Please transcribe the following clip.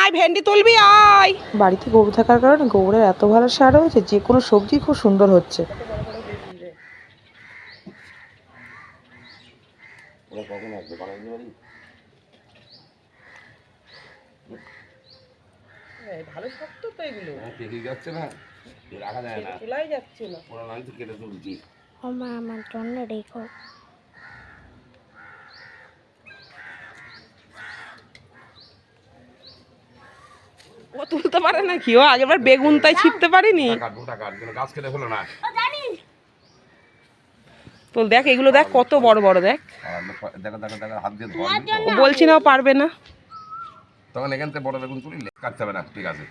আয় ভেন্ডি তুলবি আয়। বাড়িতে গরু থাকার কারণে গরুর এত ভালো সার হয়েছে, যে কোনো সবজি খুব সুন্দর হচ্ছে। ভালো শক্ত তো এগুলো যাচ্ছে না, রাখা যায় না, তোলাই যাচ্ছে না, পুরো লাইন থেকে কেটে তুলছি। আমার জন্য রেখো। ও তুলতে পারে না কি, ও আগেরবার বেগুন তাই ছিটতে পারিনি। গাছ কেটে ফেলো না তো, দেখ এগুলো দেখ কত বড় বড়, দেখ হাত দিয়ে বলছি না পারবে না, তখন এখান থেকে বড় বেগুন তুলি কাটতে হবে না। ঠিক আছে